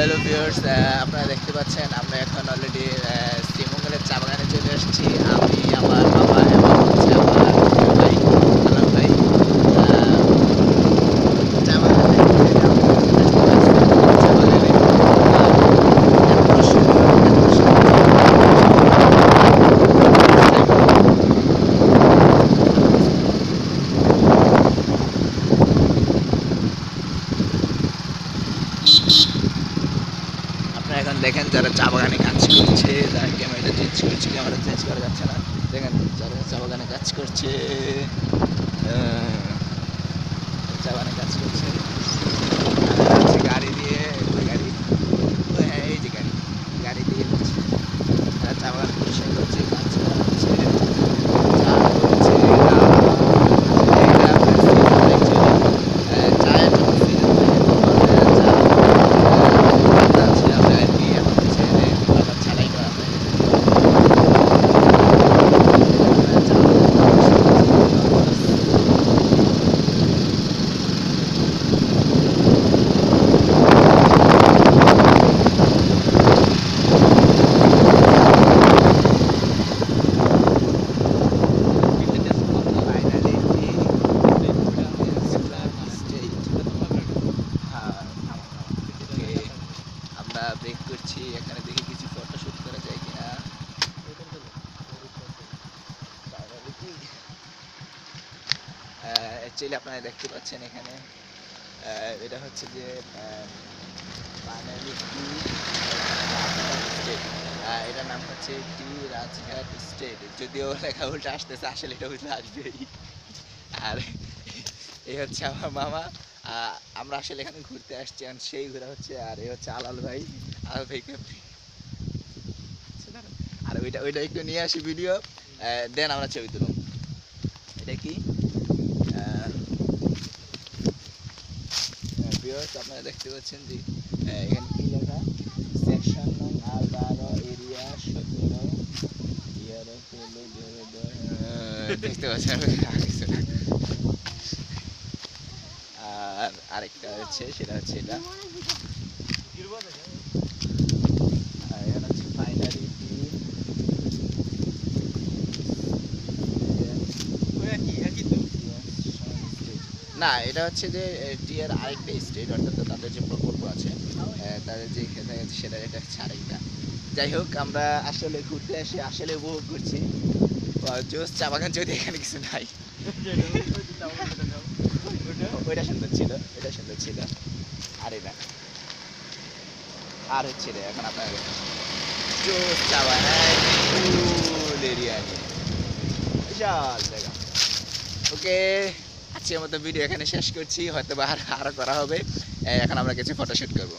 Hello viewers, আপনারা দেখতে পাচ্ছেন আমরা এখন অলরেডি শ্রীমঙ্গলের চা বাগানে চলে এসেছি। আমি, আমার বাবা এবং হচ্ছে আমার প্রিয় ভাই আলম ভাই। চা বাগানে চা বাগানে এত সুন্দর এত আপনারা এখন দেখেন যারা চা বাগানে কাজ করছে, যারা ক্যামেরাটা চেঞ্জ করছে, ক্যামেরা চেঞ্জ করা যাচ্ছে না, দেখেন যারা চা বাগানে কাজ করছে, চা বাগানে কাজ করছে হচ্ছে গাড়ি দিয়ে, ওই গাড়ি, হ্যাঁ এই যে গাড়ি, গাড়ি দিয়ে হচ্ছে চা বাগান পরিষ্কার করছে, কাজ করা হচ্ছে, চা করছে চায়ের ছাড়াই করা হয়। আমরা ব্রেক করছি, এখানে দেখি কিছু ফটোশুট করা যায় কিনা। অ্যাকচুয়ালি আপনারা দেখতে পাচ্ছেন এখানে এটা হচ্ছে যে বানালি টি রাজঘাট স্টেট, এটার নাম হচ্ছে টি রাজঘাট স্টেট। যদিও লেখা উল্টা আসতেছে, আসলে এটা উল্টা আসবেই। আর এই হচ্ছে আমার মামা। আমরা আসলে এখানে ঘুরতে আসছি, আর সেই ঘোরা হচ্ছে। আর এই হচ্ছে আলাল ভাই, আলাল ভাইকে আর ওইটা ওইটা একটু নিয়ে আসি ভিডিও, দেন আমরা ছবি তুলব। এটা কি ভিউয়ার্স, আপনারা দেখতে পাচ্ছেন যে এখানে কি লেখা, সেকশন নং 12 এরিয়া 17 ইয়ার হলো 2010, দেখতে পাচ্ছেন কিছু না। আর আরেকটা হচ্ছে, সেটা হচ্ছে এটা হচ্ছে ফাইনালি না, এটা হচ্ছে যে টিয়ার আরেকটা স্টেট, অর্থাৎ তাদের যে প্রকল্প আছে, তাদের যে খেতে আছে সেটা, এটা হচ্ছে আরেকটা। যাই হোক, আমরা আসলে ঘুরতে আসি, আসলে উপভোগ করছি জোস চা বাগান, যদি এখানে কিছু নাই। ওইটা সুন্দর ছিল, এটা সুন্দর ছিল। আর এটা আর হচ্ছে রে, এখন আপনার জোস চা বাগান ফুল এরিয়া নিয়ে বিশাল জায়গা। ওকে, আজকের মতো ভিডিও এখানে শেষ করছি, হয়তো বা আরো করা হবে। এখন আমরা কিছু ফটোশুট করবো।